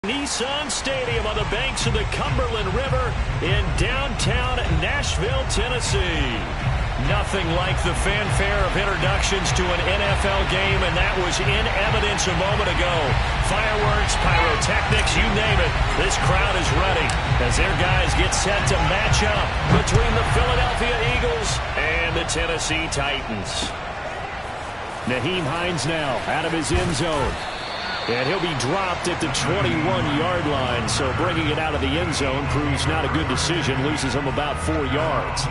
Nissan Stadium on the banks of the Cumberland River in downtown Nashville, Tennessee. Nothing like the fanfare of introductions to an NFL game, and that was in evidence a moment ago. Fireworks, pyrotechnics, you name it. This crowd is ready as their guys get set to match up between the Philadelphia Eagles and the Tennessee Titans. Nyheim Hines now out of his end zone. And he'll be dropped at the 21-yard line, so bringing it out of the end zone proves not a good decision, loses him about 4 yards.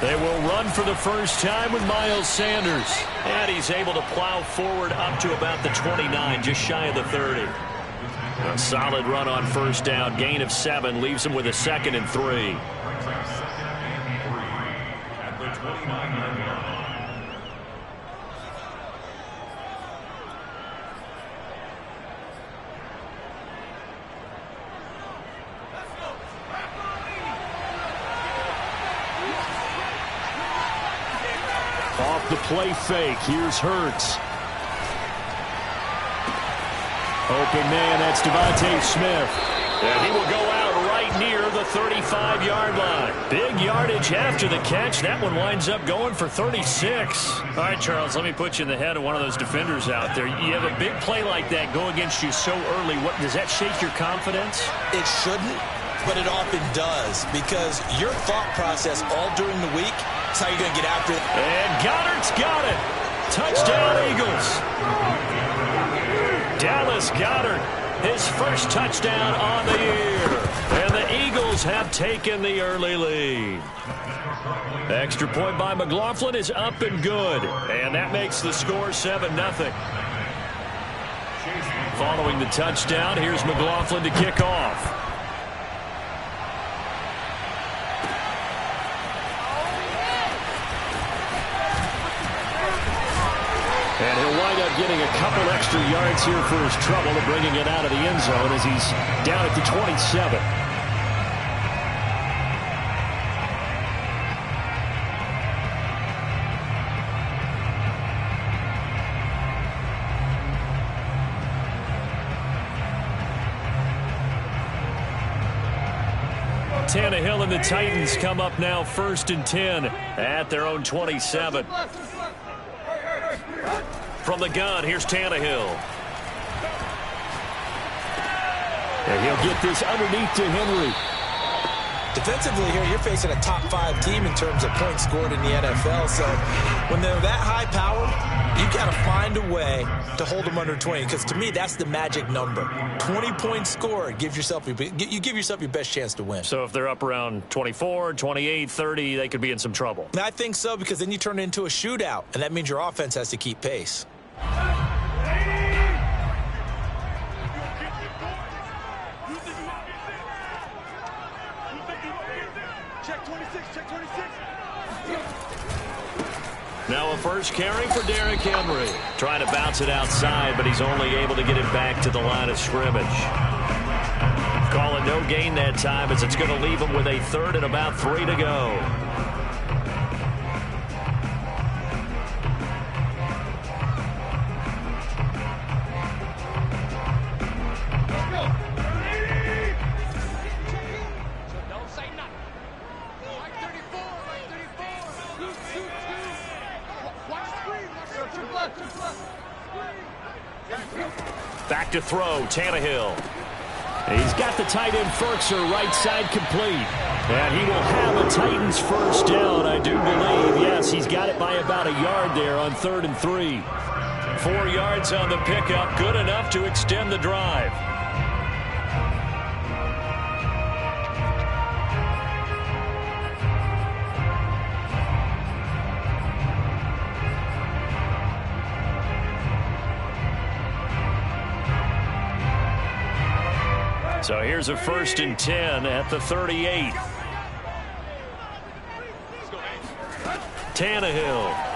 They will run for the first time with Miles Sanders. And he's able to plow forward up to about the 29, just shy of the 30. A solid run on first down. Gain of 7 leaves him with a 2nd and 3. At the 29-yard line. Off the play fake. Here's Hurts. Open man, that's Devontae Smith. And he will go out right near the 35-yard line. Big yardage after the catch. That one winds up going for 36. All right, Charles, let me put you in the head of one of those defenders out there. You have a big play like that go against you so early. What, does that shake your confidence? It shouldn't, but it often does, because your thought process all during the week, that's how you're going to get after it. And Goddard's got it. Touchdown, Eagles. Dallas Goedert, his first touchdown on the year. And the Eagles have taken the early lead. Extra point by McLaughlin is up and good. And that makes the score 7-0. Following the touchdown, here's McLaughlin to kick off. And he'll wind up getting a couple extra yards here for his trouble and bringing it out of the end zone as he's down at the 27. Tannehill and the Titans come up now 1st and 10 at their own 27. From the gun, here's Tannehill. And he'll get this underneath to Henry. Defensively here, you're facing a top 5 team in terms of points scored in the NFL. So when they're that high powered, you got to find a way to hold them under 20. Because to me, that's the magic number. 20 points scored, you give yourself your best chance to win. So if they're up around 24, 28, 30, they could be in some trouble. I think so, because then you turn it into a shootout, and that means your offense has to keep pace. Now a first carry for Derrick Henry. Trying to bounce it outside, but he's only able to get it back to the line of scrimmage. Call it no gain that time, as it's going to leave him with a 3rd and about 3 to go. Back to throw, Tannehill. He's got the tight end Firkser right side complete. And he will have a Titans first down, I do believe. Yes, he's got it by about a yard there on 3rd and 3. 4 yards on the pickup, good enough to extend the drive. So here's a 1st and 10 at the 38. Tannehill.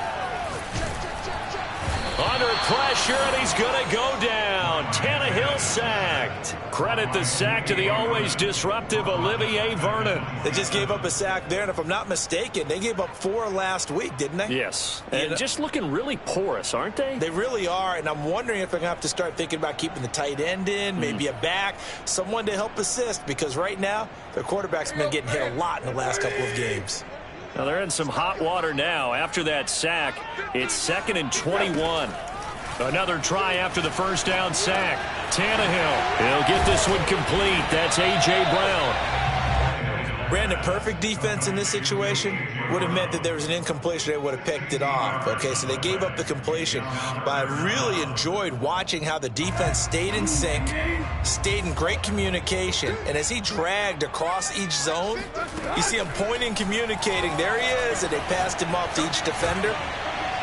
Under pressure, and he's going to go down. Tannehill sacked. Credit the sack to the always disruptive Olivier Vernon. They just gave up a sack there, and if I'm not mistaken, they gave up 4 last week, didn't they? Yes. And just looking really porous, aren't they? They really are, and I'm wondering if they're going to have to start thinking about keeping the tight end in, maybe a back, someone to help assist, because right now, their quarterback's been getting hit a lot in the last couple of games. Now they're in some hot water now. After that sack, it's 2nd and 21. Another try after the first down sack. Tannehill. He'll get this one complete. That's A.J. Brown. Brandon, perfect defense in this situation would have meant that there was an incompletion. They would have picked it off. Okay, so they gave up the completion. But I really enjoyed watching how the defense stayed in sync, stayed in great communication. And as he dragged across each zone, you see him pointing, communicating. There he is, and they passed him off to each defender.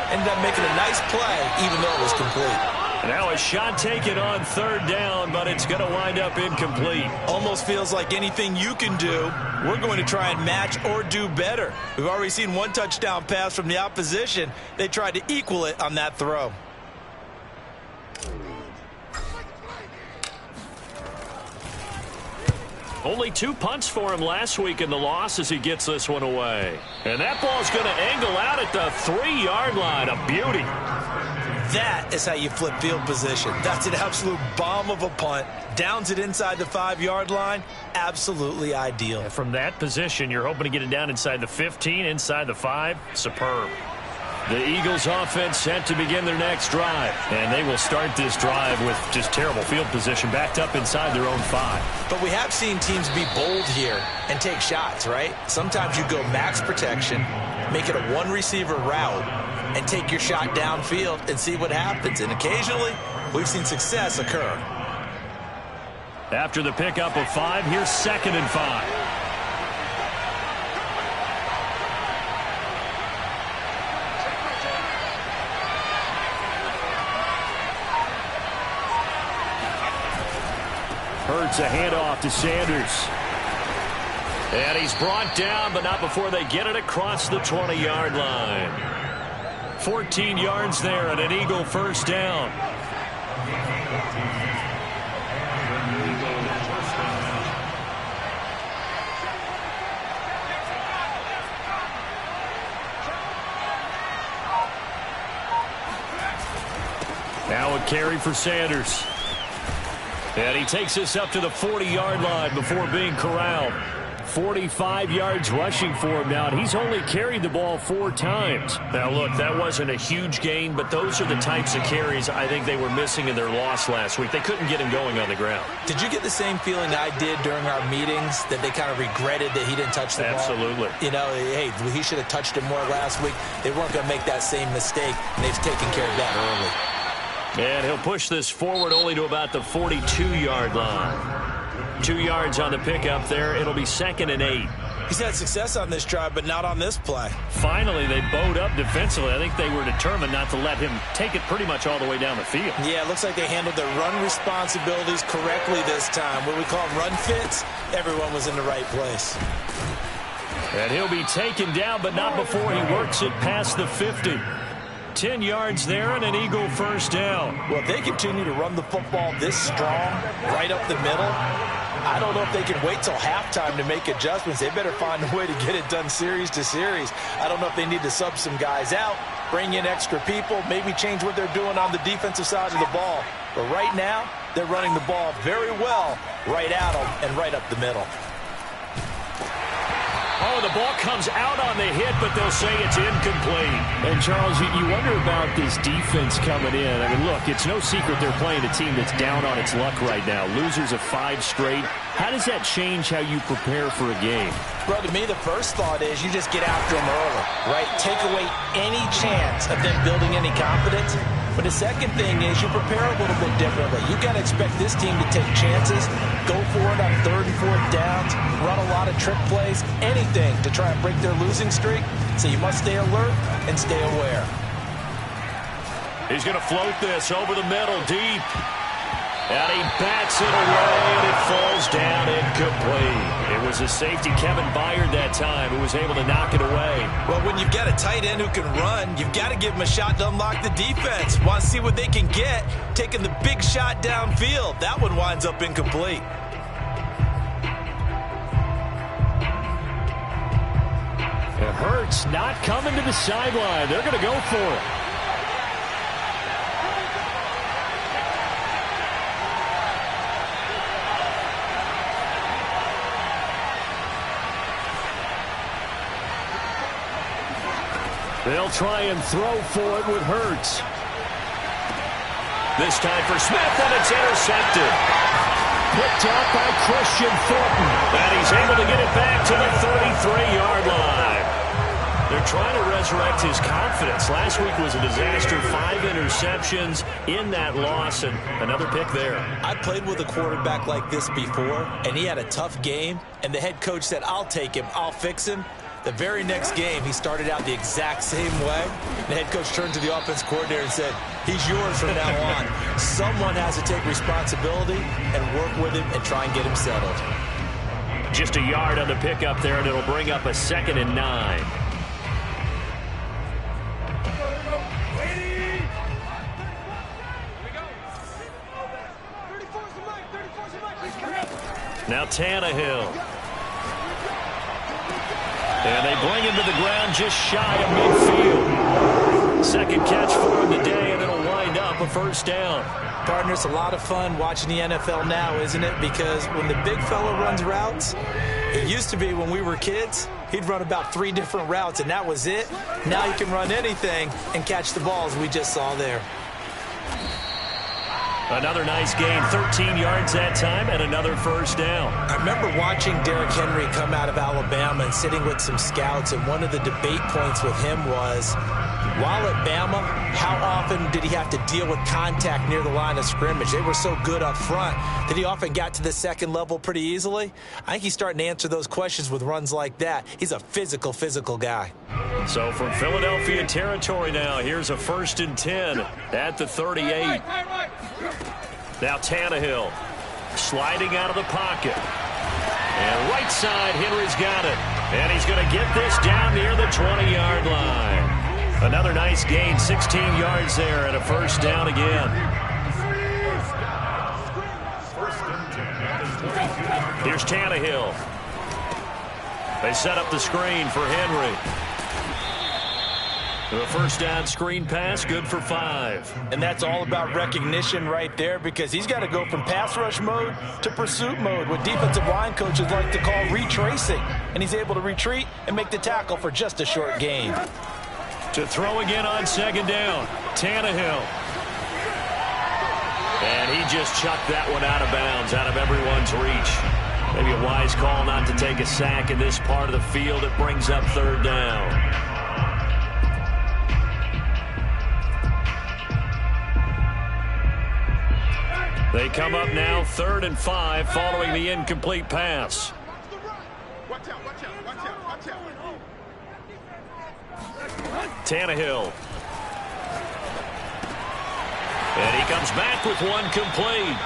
Ended up making a nice play, even though it was complete. Now a shot taken on 3rd down, but it's going to wind up incomplete. Almost feels like anything you can do, we're going to try and match or do better. We've already seen 1 touchdown pass from the opposition. They tried to equal it on that throw. Only 2 punts for him last week in the loss as he gets this one away. And that ball's going to angle out at the 3-yard line. A beauty. That is how you flip field position. That's an absolute bomb of a punt. Downs it inside the 5-yard line. Absolutely ideal. And from that position, you're hoping to get it down inside the 15, inside the 5. Superb. The Eagles offense set to begin their next drive. And they will start this drive with just terrible field position backed up inside their own 5. But we have seen teams be bold here and take shots, right? Sometimes you go max protection, make it a 1-receiver route, and take your shot downfield and see what happens. And occasionally, we've seen success occur. After the pickup of 5, here's 2nd and 5. Hurts a handoff to Sanders. And he's brought down, but not before they get it across the 20-yard line. 14 yards there and an Eagle first down. Now a carry for Sanders. And he takes us up to the 40-yard line before being corralled. 45 yards rushing for him now, and he's only carried the ball 4 times. Now, look, that wasn't a huge gain, but those are the types of carries I think they were missing in their loss last week. They couldn't get him going on the ground. Did you get the same feeling I did during our meetings, that they kind of regretted that he didn't touch the ball? Absolutely. You know, hey, he should have touched it more last week. They weren't going to make that same mistake, and they've taken care of that early. And he'll push this forward only to about the 42-yard line. 2 yards on the pickup there. It'll be 2nd and 8. He's had success on this drive, but not on this play. Finally, they bowed up defensively. I think they were determined not to let him take it pretty much all the way down the field. Yeah, it looks like they handled their run responsibilities correctly this time. What we call run fits, everyone was in the right place. And he'll be taken down, but not before he works it past the 50. 10 yards there and an Eagle first down. Well, if they continue to run the football this strong, right up the middle, I don't know if they can wait till halftime to make adjustments. They better find a way to get it done series to series. I don't know if they need to sub some guys out, bring in extra people, maybe change what they're doing on the defensive side of the ball. But right now, they're running the ball very well right at them and right up the middle. Oh, the ball comes out on the hit, but they'll say it's incomplete. And, Charles, you wonder about this defense coming in. I mean, look, it's no secret they're playing a team that's down on its luck right now. Losers of 5 straight. How does that change how you prepare for a game? Well, to me, the first thought is you just get after them early, right? Take away any chance of them building any confidence. But the second thing is you prepare a little bit differently. You got to expect this team to take chances, go for it on 3rd and 4th downs, run a lot of trick plays, anything to try and break their losing streak. So you must stay alert and stay aware. He's going to float this over the middle, deep. And he bats it away, and it falls down incomplete. It was a safety, Kevin Byard, that time, who was able to knock it away. Well, when you've got a tight end who can run, you've got to give him a shot to unlock the defense. Want to see what they can get, taking the big shot downfield. That one winds up incomplete. It hurts not coming to the sideline. They're going to go for it. They'll try and throw for it with Hurts. This time for Smith, and it's intercepted. Picked up by Christian Thornton. And he's able to get it back to the 33-yard line. They're trying to resurrect his confidence. Last week was a disaster. 5 interceptions in that loss, and another pick there. I played with a quarterback like this before, and he had a tough game, and the head coach said, I'll take him, I'll fix him. The very next game, he started out the exact same way. The head coach turned to the offense coordinator and said, he's yours from now on. Someone has to take responsibility and work with him and try and get him settled. Just a yard on the pickup there, and it'll bring up a 2nd and 9. Now Tannehill. And they bring him to the ground just shy of midfield. Second catch for him today, and it'll wind up a first down. Partner, it's a lot of fun watching the NFL now, isn't it? Because when the big fella runs routes, it used to be when we were kids, he'd run about 3 different routes, and that was it. Now he can run anything and catch the balls we just saw there. Another nice gain, 13 yards that time, and another first down. I remember watching Derrick Henry come out of Alabama and sitting with some scouts, and one of the debate points with him was, while at Bama, how often did he have to deal with contact near the line of scrimmage? They were so good up front that he often got to the second level pretty easily. I think he's starting to answer those questions with runs like that. He's a physical guy. So from Philadelphia territory now, here's a 1st and 10 at the 38. Now Tannehill sliding out of the pocket. And right side, Henry's got it. And he's going to get this down near the 20-yard line. Another nice gain, 16 yards there, and a first down again. Here's Tannehill. They set up the screen for Henry. The first down screen pass, good for 5. And that's all about recognition right there, because he's got to go from pass rush mode to pursuit mode, what defensive line coaches like to call retracing. And he's able to retreat and make the tackle for just a short gain. To throw again on 2nd down, Tannehill. And he just chucked that one out of bounds, out of everyone's reach. Maybe a wise call not to take a sack in this part of the field. It brings up 3rd down. They come up now 3rd and 5 following the incomplete pass. Tannehill. And he comes back with one complete.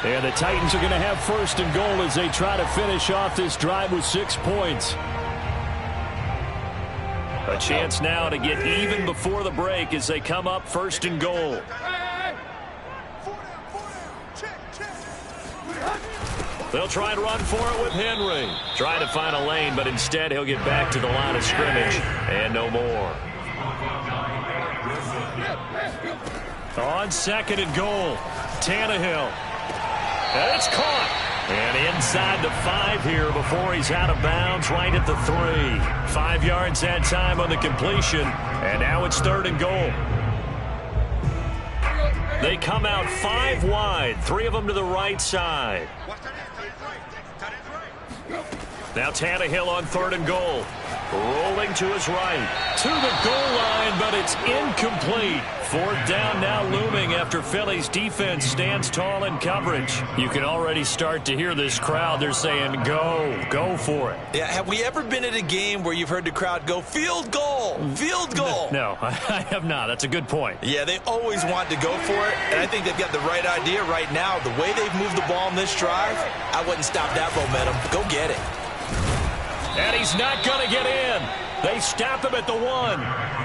And the Titans are going to have 1st and goal as they try to finish off this drive with 6 points. A chance now to get even before the break as they come up 1st and goal. They'll try and run for it with Henry. Trying to find a lane, but instead he'll get back to the line of scrimmage and no more. On 2nd and goal, Tannehill. And it's caught. And inside the 5 here before he's out of bounds, right at the 3. 5 yards that time on the completion. And now it's 3rd and goal. They come out 5 wide, 3 of them to the right side. Now Tannehill on 3rd and goal. Rolling to his right. To the goal line, but it's incomplete. 4th down now looming after Philly's defense stands tall in coverage. You can already start to hear this crowd. They're saying, go for it. Yeah, have we ever been at a game where you've heard the crowd go, field goal, field goal? No. I have not. That's a good point. Yeah, they always want to go for it, and I think they've got the right idea right now. The way they've moved the ball in this drive, I wouldn't stop that momentum. Go get it. And he's not going to get in. They stop him at the 1.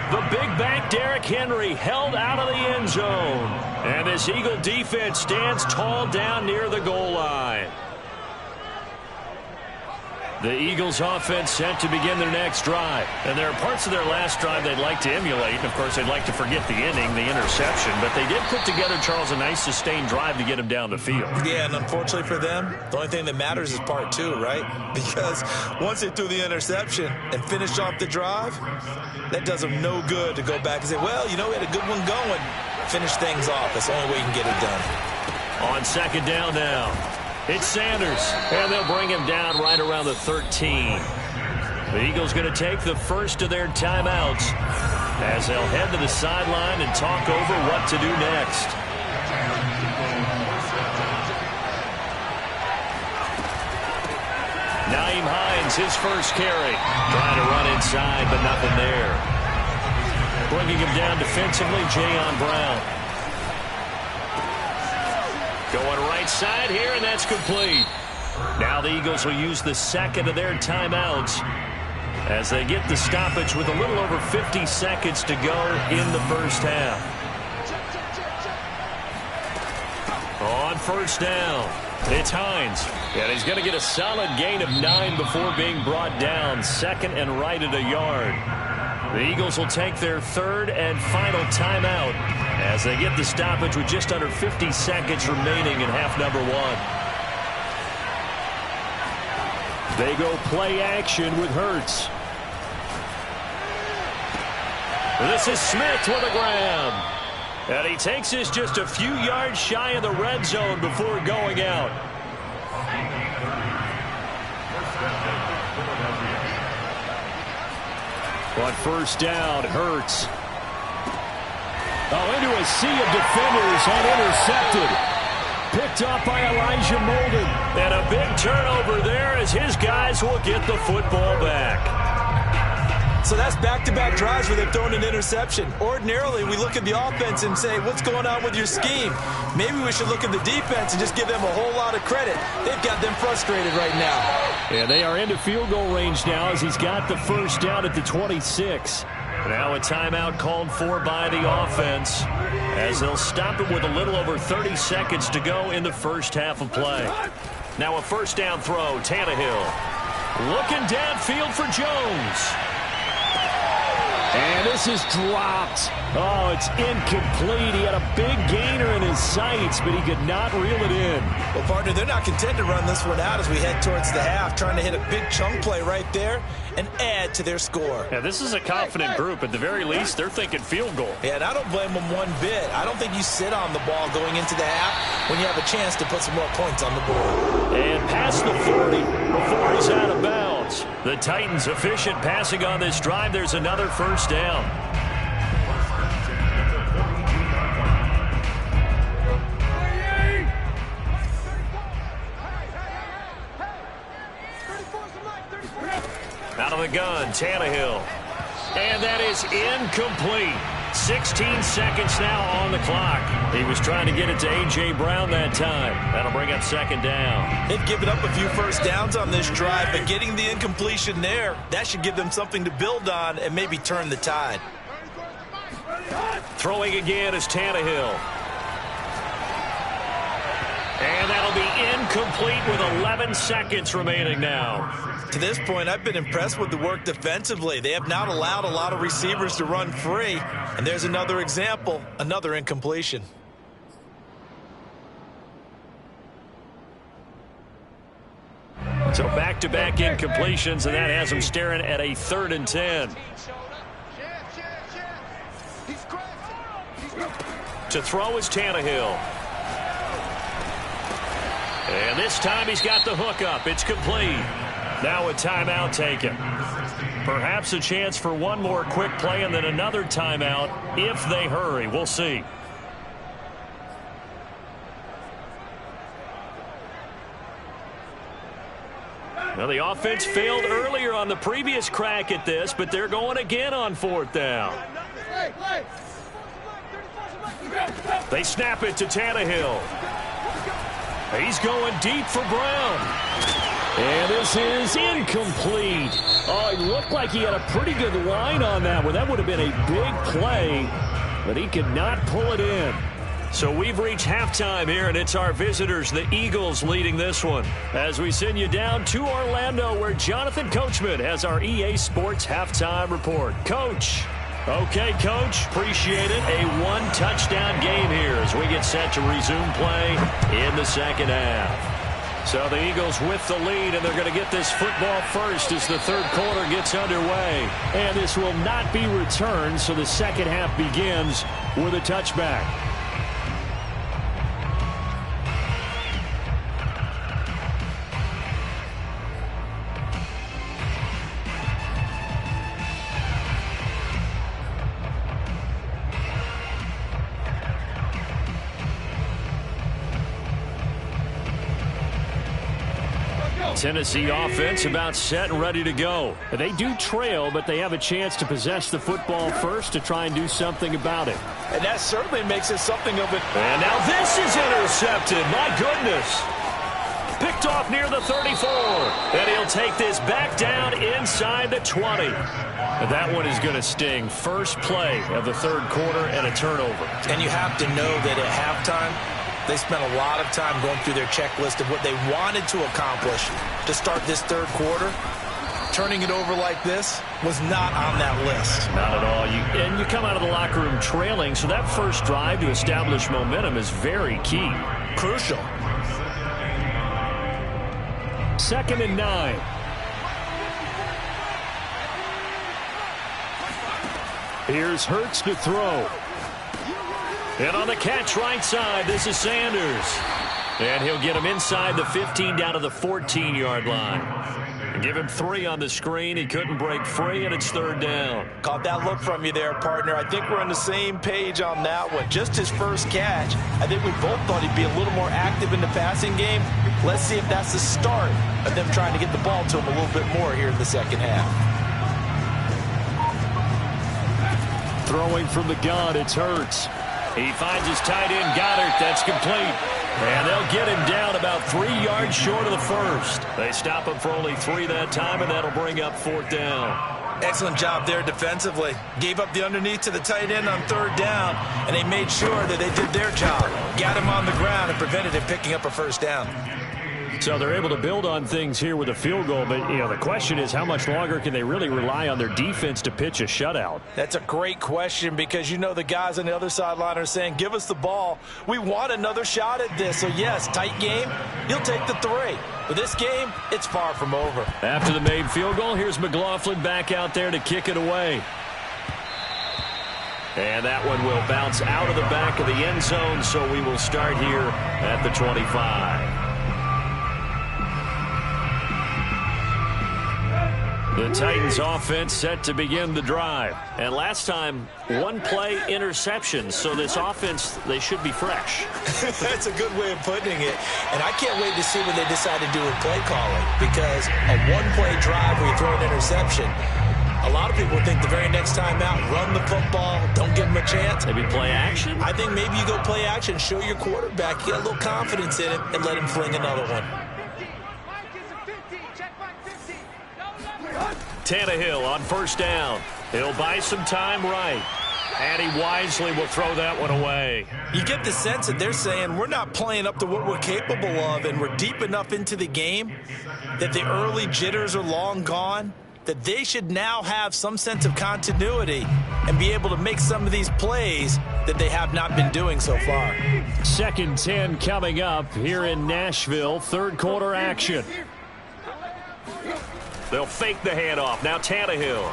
The big back Derrick Henry held out of the end zone. And this Eagle defense stands tall down near the goal line. The Eagles offense set to begin their next drive. And there are parts of their last drive they'd like to emulate. And, of course, they'd like to forget the ending, the interception. But they did put together, Charles, a nice sustained drive to get him down the field. Yeah, and unfortunately for them, the only thing that matters is part 2, right? Because once they threw the interception and finished off the drive, that does them no good to go back and say, well, you know, we had a good one going. Finish things off. That's the only way you can get it done. On second down now. It's Sanders, and they'll bring him down right around the 13. The Eagles going to take the first of their timeouts as they'll head to the sideline and talk over what to do next. Nyheim Hines, his first carry. Trying to run inside, but nothing there. Bringing him down defensively, Jayon Brown. Going right side here, and that's complete. Now the Eagles will use the second of their timeouts as they get the stoppage with a little over 50 seconds to go in the first half. On first down, it's Hines. And he's going to get a solid gain of 9 before being brought down. Second and right at a yard. The Eagles will take their third and final timeout as they get the stoppage with just under 50 seconds remaining in half number 1. They go play action with Hurts. This is Smith with a grab. And he takes this just a few yards shy of the red zone before going out. On first down, Hurts. Into a sea of defenders and intercepted. Picked up by Elijah Molden. And a big turnover there as his guys will get the football back. So that's back-to-back drives where they've thrown an interception. Ordinarily, we look at the offense and say, what's going on with your scheme? Maybe we should look at the defense and just give them a whole lot of credit. They've got them frustrated right now. Yeah, they are into field goal range now as he's got the first down at the 26. Now a timeout called for by the offense as they'll stop it with a little over 30 seconds to go in the first half of play. Now a first down throw, Tannehill. Looking downfield for Jones. And this is dropped. Oh, it's incomplete. He had a big gainer in his sights, but he could not reel it in. Well, partner, they're not content to run this one out as we head towards the half, trying to hit a big chunk play right there and add to their score. Yeah, this is a confident group. At the very least, they're thinking field goal. Yeah, and I don't blame them one bit. I don't think you sit on the ball going into the half when you have a chance to put some more points on the board. And past the 40 before he's out of bounds. The Titans efficient passing on this drive. There's another first down. Out of the gun, Tannehill. And that is incomplete. 16 seconds now on the clock. He was trying to get it to A.J. Brown that time. That'll bring up second down. They've given up a few first downs on this drive, but getting the incompletion there, that should give them something to build on and maybe turn the tide. Throwing again is Tannehill. And that'll be incomplete with 11 seconds remaining now. To this point, I've been impressed with the work defensively. They have not allowed a lot of receivers to run free. And there's another example, another incompletion. So back-to-back incompletions, and that has them staring at a 3rd and 10. To throw is Tannehill. And this time he's got the hook up. It's complete. Now a timeout taken. Perhaps a chance for one more quick play and then another timeout if they hurry. We'll see. Well, the offense failed earlier on the previous crack at this, but they're going again on 4th down. They snap it to Tannehill. He's going deep for Brown. And this is incomplete. Oh, it looked like he had a pretty good line on that one. That would have been a big play, but he could not pull it in. So we've reached halftime here, and it's our visitors, the Eagles, leading this one. As we send you down to Orlando, where Jonathan Coachman has our EA Sports halftime report. Coach. Okay, Coach. Appreciate it. A one-touchdown game here as we get set to resume play in the second half. So the Eagles with the lead, and they're going to get this football first as the third quarter gets underway. And this will not be returned, so the second half begins with a touchback. Tennessee offense about set and ready to go. They do trail, but they have a chance to possess the football first to try and do something about it. And that certainly makes it something of it. And now this is intercepted. My goodness. Picked off near the 34. And he'll take this back down inside the 20. And that one is going to sting. First play of the third quarter and a turnover. And you have to know that at halftime, they spent a lot of time going through their checklist of what they wanted to accomplish to start this third quarter. Turning it over like this was not on that list. Not at all. And you come out of the locker room trailing, so that first drive to establish momentum is very key. Crucial. 2nd and 9. Here's Hurts to throw. And on the catch right side, this is Sanders. And he'll get him inside the 15 down to the 14-yard line. And give him 3 on the screen. He couldn't break free, and it's third down. Caught that look from you there, partner. I think we're on the same page on that one. Just his first catch. I think we both thought he'd be a little more active in the passing game. Let's see if that's the start of them trying to get the ball to him a little bit more here in the second half. Throwing from the gun, it's Hurts. He finds his tight end, Goddard. That's complete. And they'll get him down about 3 yards short of the first. They stop him for only 3 that time, and that'll bring up fourth down. Excellent job there defensively. Gave up the underneath to the tight end on third down, and they made sure that they did their job. Got him on the ground and prevented him picking up a first down. So they're able to build on things here with a field goal, but the question is how much longer can they really rely on their defense to pitch a shutout? That's a great question because the guys on the other sideline are saying, give us the ball. We want another shot at this. So, yes, tight game, he'll take the 3. But this game, it's far from over. After the made field goal, here's McLaughlin back out there to kick it away. And that one will bounce out of the back of the end zone, so we will start here at the 25. The Titans offense set to begin the drive. And last time, 1 play interception. So this offense, they should be fresh. That's a good way of putting it. And I can't wait to see what they decide to do with play calling. Because a 1-play drive where you throw an interception, a lot of people think the very next time out, run the football, don't give them a chance. Maybe play action? I think maybe you go play action, show your quarterback, you got a little confidence in him, and let him fling another one. Tannehill on first down. He'll buy some time right. And he wisely will throw that one away. You get the sense that they're saying we're not playing up to what we're capable of, and we're deep enough into the game that the early jitters are long gone, that they should now have some sense of continuity and be able to make some of these plays that they have not been doing so far. 2nd 10 coming up here in Nashville. Third quarter action. They'll fake the handoff. Now Tannehill.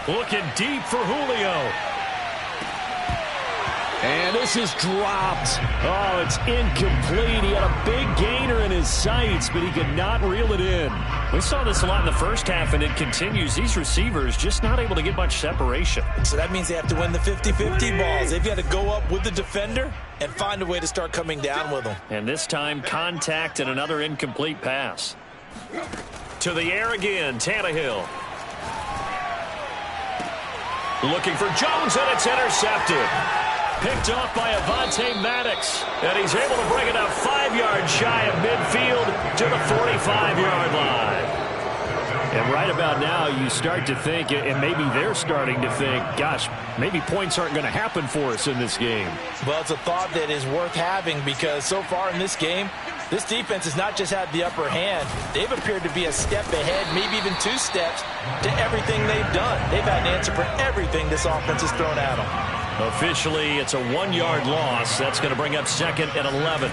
Looking deep for Julio. And this is dropped. Oh, it's incomplete. He had a big gainer in his sights, but he could not reel it in. We saw this a lot in the first half, and it continues. These receivers just not able to get much separation. So that means they have to win the 50-50 balls. They've got to go up with the defender and find a way to start coming down with them. And this time, contact and another incomplete pass. To the air again, Tannehill. Looking for Jones, and it's intercepted. Picked off by Avonte Maddox. And he's able to bring it up 5 yards shy of midfield to the 45-yard line. And right about now, you start to think, and maybe they're starting to think, gosh, maybe points aren't going to happen for us in this game. Well, it's a thought that is worth having because so far in this game, this defense has not just had the upper hand. They've appeared to be a step ahead, maybe even 2 steps to everything they've done. They've had an answer for everything this offense has thrown at them. Officially, it's a 1-yard loss. That's going to bring up 2nd and 11.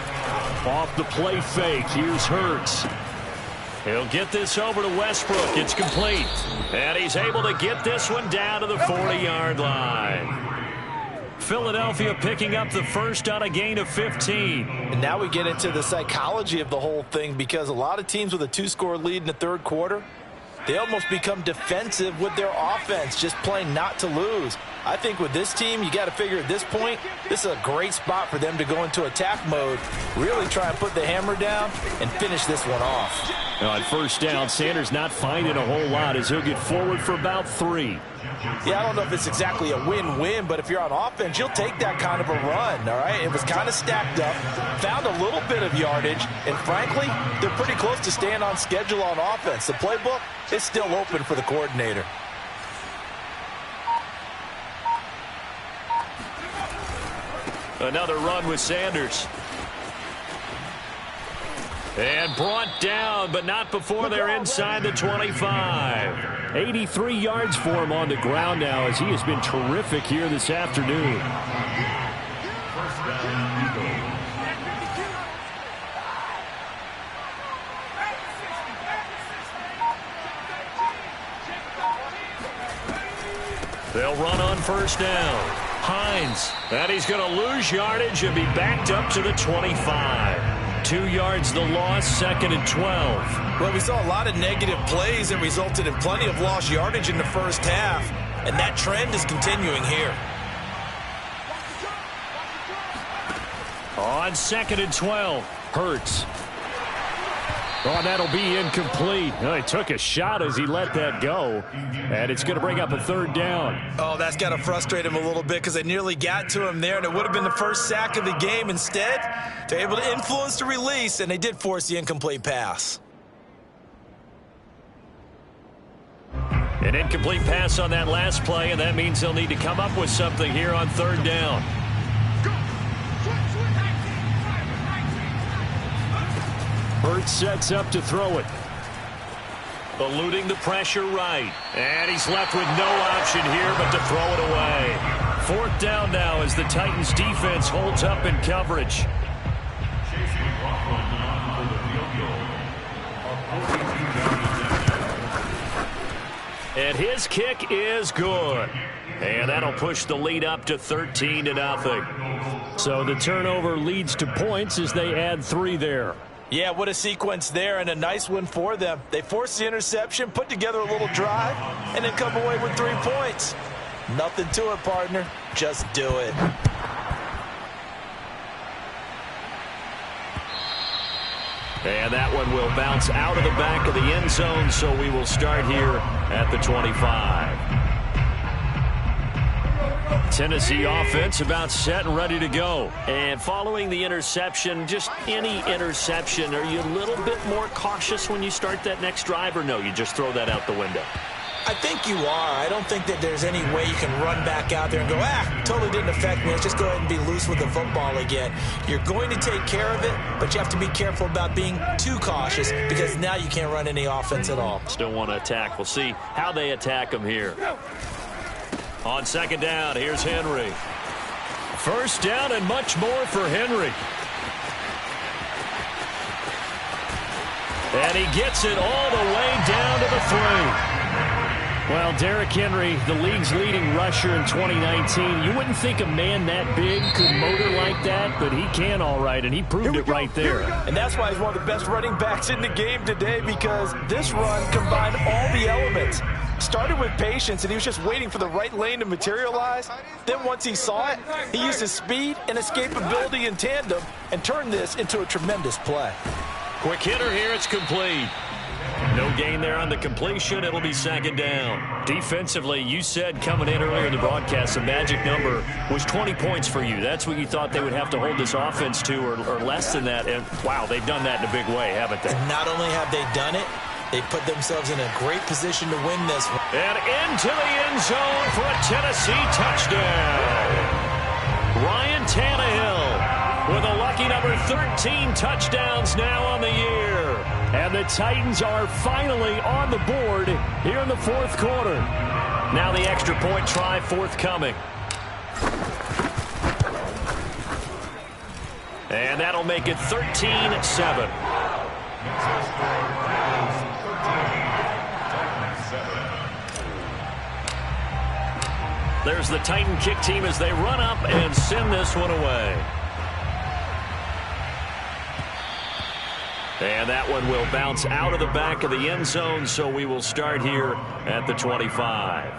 Off the play fake, here's Hurts. He'll get this over to Westbrook. It's complete. And he's able to get this one down to the 40-yard line. Philadelphia picking up the first on a gain of 15. And now we get into the psychology of the whole thing because a lot of teams with a 2-score lead in the third quarter, they almost become defensive with their offense, just playing not to lose. I think with this team, you got to figure at this point, this is a great spot for them to go into attack mode, really try and put the hammer down and finish this one off. On first down, Sanders not finding a whole lot as he'll get forward for about 3. Yeah, I don't know if it's exactly a win-win, but if you're on offense, you'll take that kind of a run, all right? It was kind of stacked up, found a little bit of yardage, and frankly, they're pretty close to staying on schedule on offense. The playbook is still open for the coordinator. Another run with Sanders. And brought down, but not before they're inside the 25. 83 yards for him on the ground now as he has been terrific here this afternoon. They'll run on first down. Hines, and he's going to lose yardage and be backed up to the 25. 2 yards the loss, 2nd and 12. Well, we saw a lot of negative plays that resulted in plenty of lost yardage in the first half, and that trend is continuing here. On 2nd and 12, Hurts. Oh, that'll be incomplete. Well, he took a shot as he let that go, and it's going to bring up a 3rd down. Oh, that's got to frustrate him a little bit because they nearly got to him there, and it would have been the first sack of the game. Instead, they're able to influence the release, and they did force the incomplete pass. An incomplete pass on that last play, and that means they'll need to come up with something here on 3rd down. Hurts sets up to throw it. Eluding the pressure right. And he's left with no option here but to throw it away. 4th down now as the Titans defense holds up in coverage. And his kick is good. And that'll push the lead up to 13-0. So the turnover leads to points as they add 3 there. Yeah, what a sequence there, and a nice one for them. They forced the interception, put together a little drive, and then come away with 3 points. Nothing to it, partner. Just do it. And that one will bounce out of the back of the end zone, so we will start here at the 25. Tennessee offense about set and ready to go. And following the interception, just any interception, are you a little bit more cautious when you start that next drive, or no, you just throw that out the window? I think you are. I don't think that there's any way you can run back out there and go, totally didn't affect me. Let's just go ahead and be loose with the football again. You're going to take care of it, but you have to be careful about being too cautious because now you can't run any offense at all. Still want to attack. We'll see how they attack them here. On 2nd down, here's Henry. 1st down and much more for Henry. And he gets it all the way down to the 3. Well, Derrick Henry, the league's leading rusher in 2019. You wouldn't think a man that big could motor like that, but he can all right, and he proved it right there. And that's why he's one of the best running backs in the game today, because this run combined all the elements. Started with patience, and he was just waiting for the right lane to materialize. Then once he saw it, he used his speed and escapability in tandem and turned this into a tremendous play. Quick hitter here, it's complete. No gain there on the completion. It'll be second down. Defensively, you said coming in earlier in the broadcast, the magic number was 20 points for you. That's what you thought they would have to hold this offense to, or less than that. And, wow, they've done that in a big way, haven't they? And not only have they done it, they put themselves in a great position to win this one. And into the end zone for a Tennessee touchdown. Ryan Tannehill with a lucky number 13 touchdowns now on the year. And the Titans are finally on the board here in the fourth quarter. Now the extra point try forthcoming. And that'll make it 13-7. There's the Titan kick team as they run up and send this one away. And that one will bounce out of the back of the end zone, so we will start here at the 25.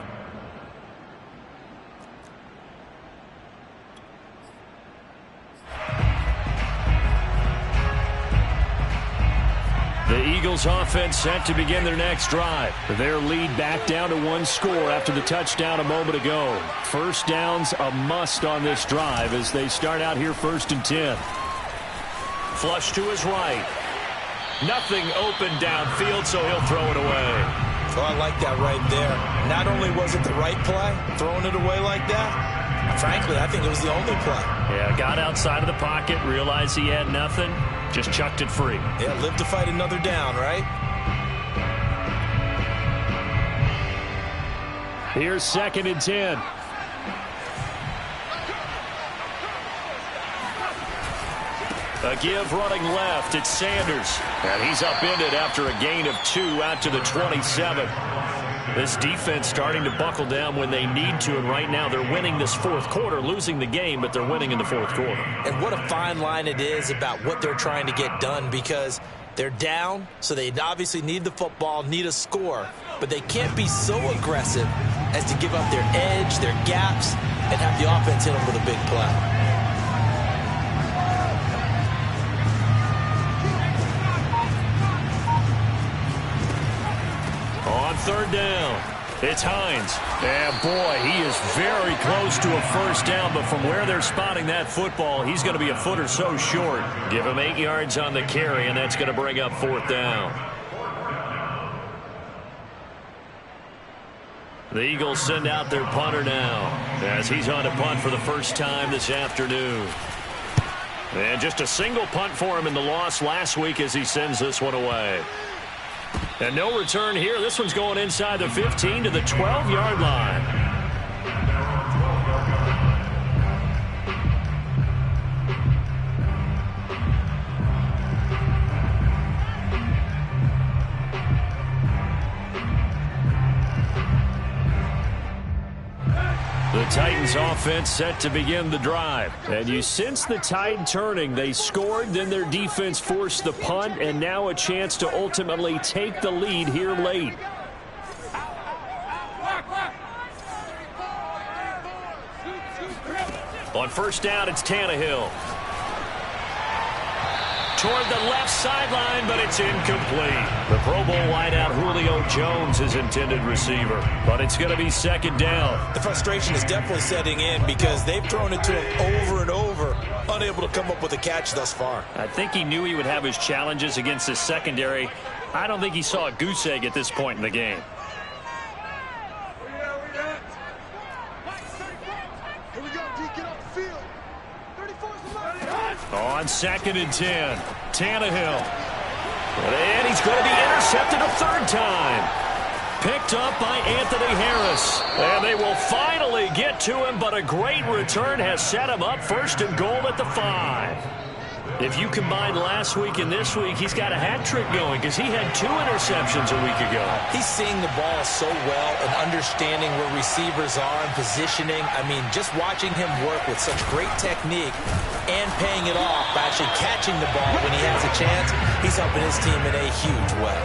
The Eagles offense set to begin their next drive. Their lead back down to one score after the touchdown a moment ago. First down's a must on this drive as they start out here 1st and 10. Flush to his right. Nothing open downfield, so he'll throw it away. So I like that right there. Not only was it the right play, throwing it away like that, frankly, I think it was the only play. Yeah, got outside of the pocket, realized he had nothing, just chucked it free. Yeah, live to fight another down, right? Here's 2nd and 10. A give running left. It's Sanders. And he's upended after a gain of 2 out to the 27. This defense starting to buckle down when they need to, and right now they're winning this fourth quarter, losing the game, but they're winning in the fourth quarter. And what a fine line it is about what they're trying to get done, because they're down, so they obviously need the football, need a score, but they can't be so aggressive as to give up their edge, their gaps, and have the offense hit them with a big play. On 3rd down, it's Hines. And boy, he is very close to a first down, but from where they're spotting that football, he's going to be a foot or so short. Give him 8 yards on the carry, and that's going to bring up 4th down. The Eagles send out their punter now as he's on to punt for the first time this afternoon. And just a single punt for him in the loss last week as he sends this one away. And no return here. This one's going inside the 15 to the 12-yard line. The Titans offense set to begin the drive. And you sense the tide turning. They scored, then their defense forced the punt, and now a chance to ultimately take the lead here late. On 1st down, it's Tannehill. Toward the left sideline, but it's incomplete. The Pro Bowl wideout Julio Jones is intended receiver, but it's going to be 2nd down. The frustration is definitely setting in because they've thrown it to him over and over, unable to come up with a catch thus far. I think he knew he would have his challenges against his secondary. I don't think he saw a goose egg at this point in the game. On 2nd and 10, Tannehill. And he's going to be intercepted a 3rd time. Picked up by Anthony Harris. And they will finally get to him, but a great return has set him up 1st and goal at the 5. If you combine last week and this week, he's got a hat trick going because he had 2 interceptions a week ago. He's seeing the ball so well and understanding where receivers are and positioning. I mean, just watching him work with such great technique and paying it off by actually catching the ball when he has a chance, he's helping his team in a huge way.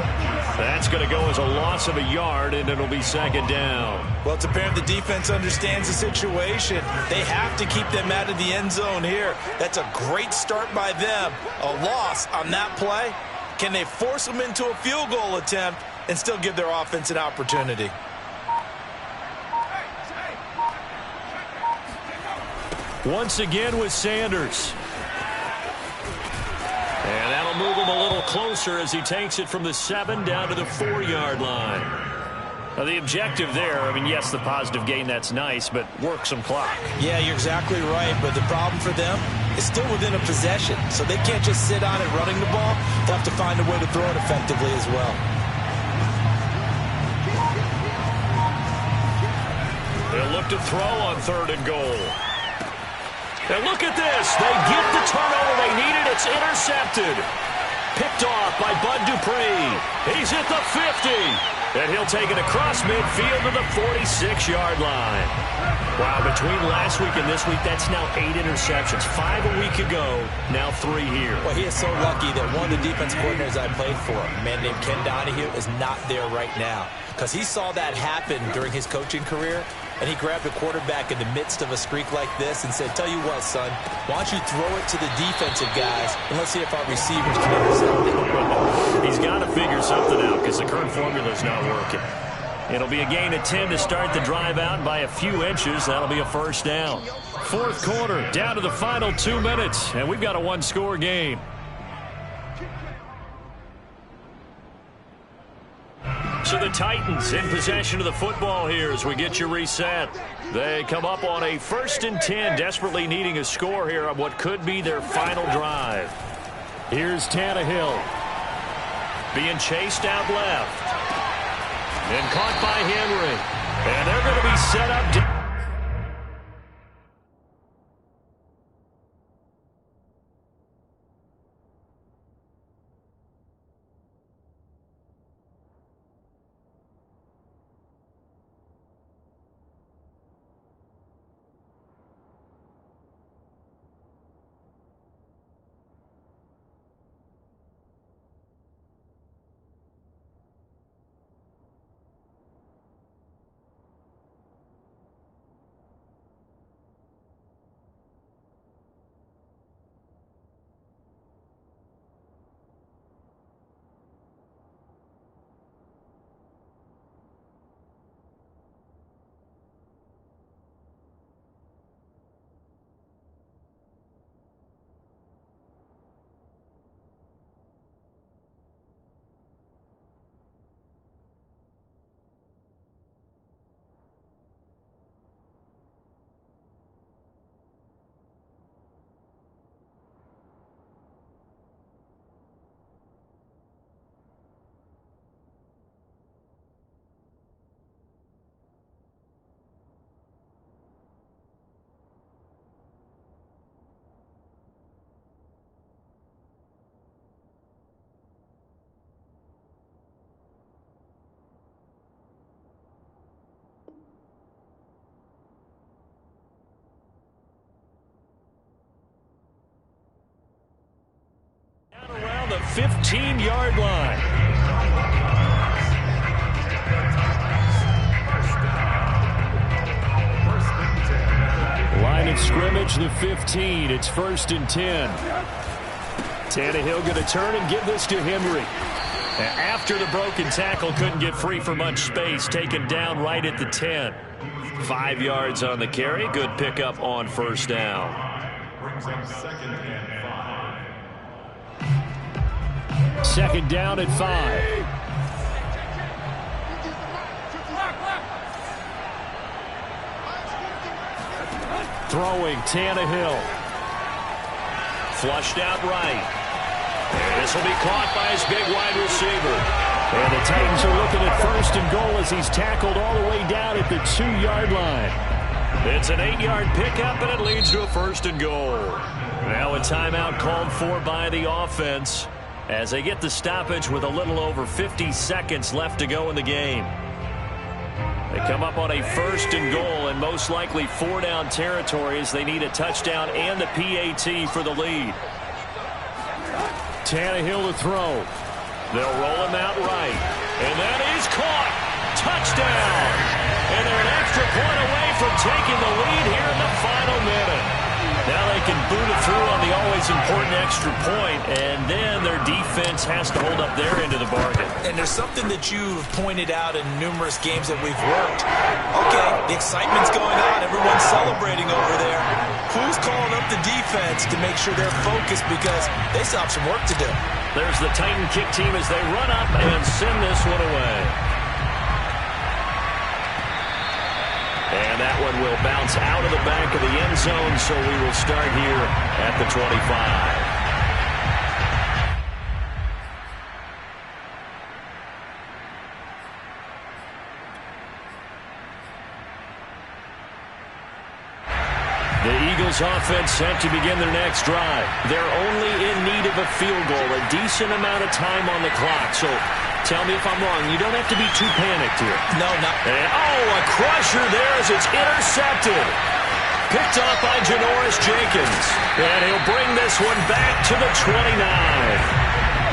That's going to go as a loss of a yard, and it'll be 2nd down. Well, it's apparent the defense understands the situation. They have to keep them out of the end zone here. That's a great start by them. A loss on that play Can they force them into a field goal attempt and still give their offense an opportunity? Once again with Sanders. And that'll move him a little closer as he takes it from the 7 down to the 4-yard line. Now the objective there, I mean, yes, the positive gain, that's nice, but work some clock. Yeah, you're exactly right, but the problem for them is still within a possession, so they can't just sit on it running the ball. They'll have to find a way to throw it effectively as well. They'll look to throw on 3rd and goal. And look at this. They get the turnover they needed. It's intercepted. Picked off by Bud Dupree. He's at the 50. And he'll take it across midfield to the 46-yard line. Wow, between last week and this week, that's now 8 interceptions. 5 a week ago, now 3 here. Well, he is so lucky that one of the defense coordinators I played for, a man named Ken Donahue, is not there right now. Because he saw that happen during his coaching career, and he grabbed the quarterback in the midst of a streak like this and said, tell you what, son, why don't you throw it to the defensive guys, and let's see if our receivers can intercept it. He's got to figure something out because the current formula is not working. It'll be a gain of 10 to start the drive out by a few inches. That'll be a 1st down. 4th quarter, down to the final 2 minutes, and we've got a 1-score game. So the Titans in possession of the football here as we get you reset. They come up on a 1st and 10, desperately needing a score here on what could be their final drive. Here's Tannehill. Being chased out left. And caught by Henry. And they're going to be set up. Around the 15-yard line. Line of scrimmage, the 15. It's 1st and 10. Tannehill going to turn and give this to Henry. After the broken tackle, couldn't get free for much space. Taken down right at the 10. 5 yards on the carry. Good pickup on 1st down. 2nd down at 5. Throwing Tannehill. Flushed out right. And this will be caught by his big wide receiver. And the Titans are looking at 1st and goal as he's tackled all the way down at the 2-yard line. It's an 8-yard pickup, and it leads to a 1st and goal. Now a timeout called for by the offense as they get the stoppage with a little over 50 seconds left to go in the game. They come up on a 1st and goal and most likely 4-down territory as they need a touchdown and the PAT for the lead. Tannehill to throw. They'll roll him out right. And that is caught. Touchdown. And they're an extra point away from taking the lead here in the final minute. Now they can boot it through on the always today's important extra point, and then their defense has to hold up their end of the bargain. And there's something that you've pointed out in numerous games that we've worked. Okay, the excitement's going on. Everyone's celebrating over there. Who's calling up the defense to make sure they're focused, because they still have some work to do. There's the Titan kick team as they run up and send this one away. And that one will bounce out of the back of the end zone, so we will start here at the 25. The Eagles offense set to begin their next drive. They're only in need of a field goal, a decent amount of time on the clock. So tell me if I'm wrong. You don't have to be too panicked here. No, not. And, a crusher there as it's intercepted. Picked off by Janoris Jenkins. And he'll bring this one back to the 29.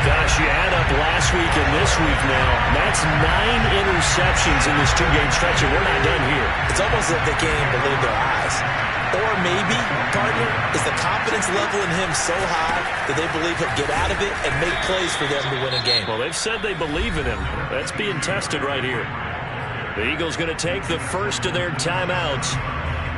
Gosh, you add up last week and this week now. That's 9 interceptions in this two-game stretch, and we're not done here. It's almost like they can't even believe their eyes. Or maybe, partner, is the confidence level in him so high that they believe he'll get out of it and make plays for them to win a game. Well, they've said they believe in him. That's being tested right here. The Eagles going to take the first of their timeouts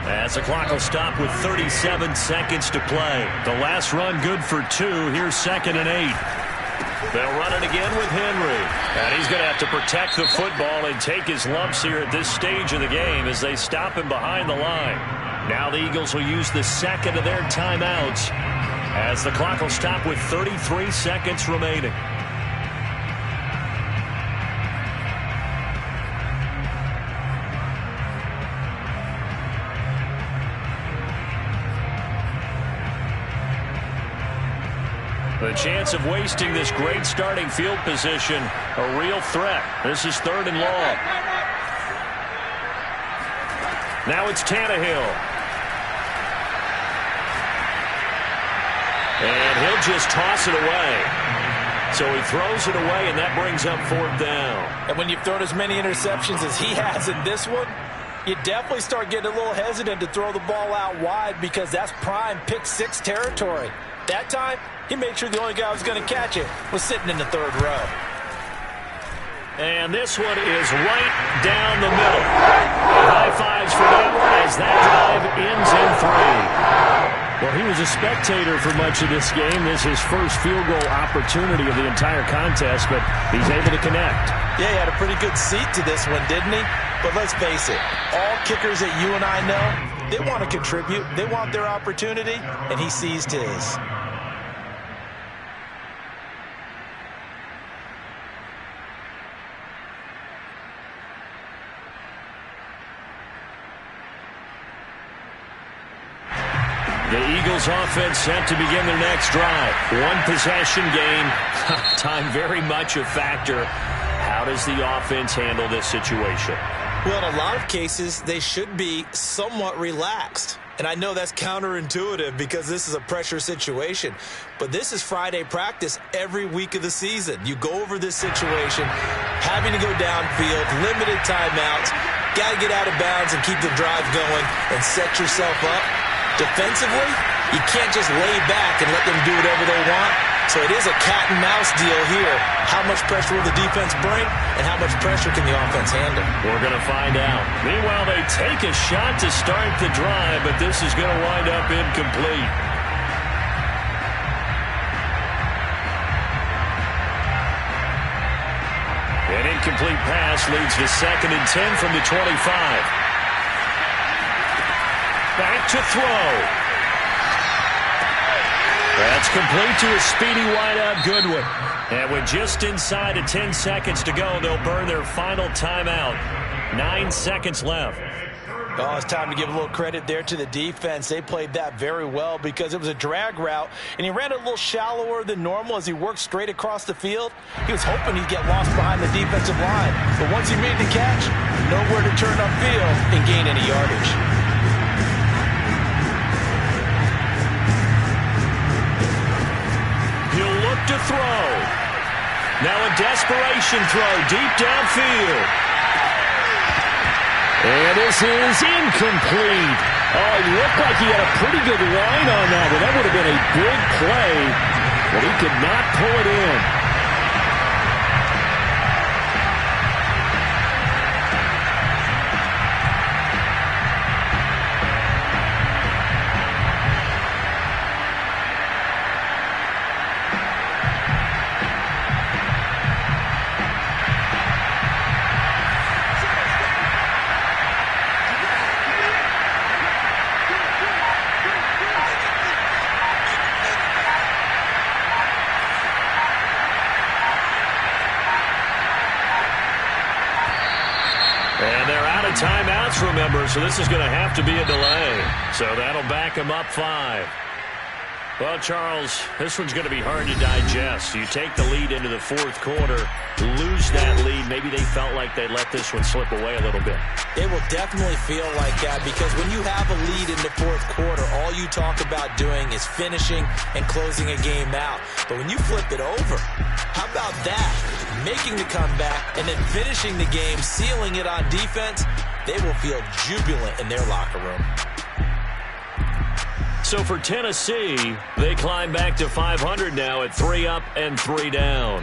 as the clock will stop with 37 seconds to play. The last run good for 2. Here's 2nd and 8. They'll run it again with Henry. And he's going to have to protect the football and take his lumps here at this stage of the game as they stop him behind the line. Now the Eagles will use the second of their timeouts as the clock will stop with 33 seconds remaining. The chance of wasting this great starting field position, a real threat. This is 3rd and long. Now it's Tannehill. And he'll just toss it away. So he throws it away, and that brings up 4th down. And when you've thrown as many interceptions as he has in this one, you definitely start getting a little hesitant to throw the ball out wide, because that's prime pick 6 territory. That time, he made sure the only guy who was going to catch it was sitting in the 3rd row. And this one is right down the middle. High fives for that one as that drive ends in 3. Well, he was a spectator for much of this game. This is his first field goal opportunity of the entire contest, but he's able to connect. Yeah, he had a pretty good seat to this one, didn't he? But let's face it, all kickers that you and I know, they want to contribute. They want their opportunity, and he seized his. The Eagles offense set to begin their next drive. One possession game. Time very much a factor. How does the offense handle this situation? Well, in a lot of cases, they should be somewhat relaxed. And I know that's counterintuitive because this is a pressure situation. But this is Friday practice every week of the season. You go over this situation, having to go downfield, limited timeouts, got to get out of bounds and keep the drive going and set yourself up. Defensively, you can't just lay back and let them do whatever they want. So it is a cat and mouse deal here. How much pressure will the defense bring, and how much pressure can the offense handle? We're going to find out. Meanwhile, they take a shot to start the drive, but this is going to wind up incomplete. An incomplete pass leads to 2nd and 10 from the 25. Back to throw. That's complete to a speedy wideout Goodwin. And with just inside of 10 seconds to go, they'll burn their final timeout. 9 seconds left. Oh, it's time to give a little credit there to the defense. They played that very well because it was a drag route, and he ran a little shallower than normal as he worked straight across the field. He was hoping he'd get lost behind the defensive line. But once he made the catch, nowhere to turn upfield and gain any yardage. He'll look to throw. Now a desperation throw deep downfield. And this is incomplete. Oh, it looked like he had a pretty good line on that one. That would have been a big play, but he could not pull it in. And they're out of timeouts, remember, so this is going to have to be a delay. So that'll back them up 5. Well, Charles, this one's going to be hard to digest. You take the lead into the fourth quarter, lose that lead. Maybe they felt like they let this one slip away a little bit. It will definitely feel like that because when you have a lead in the fourth quarter, all you talk about doing is finishing and closing a game out. But when you flip it over, how about that? Making the comeback and then finishing the game, sealing it on defense, they will feel jubilant in their locker room. So for Tennessee, they climb back to 500 now at 3 up and 3 down.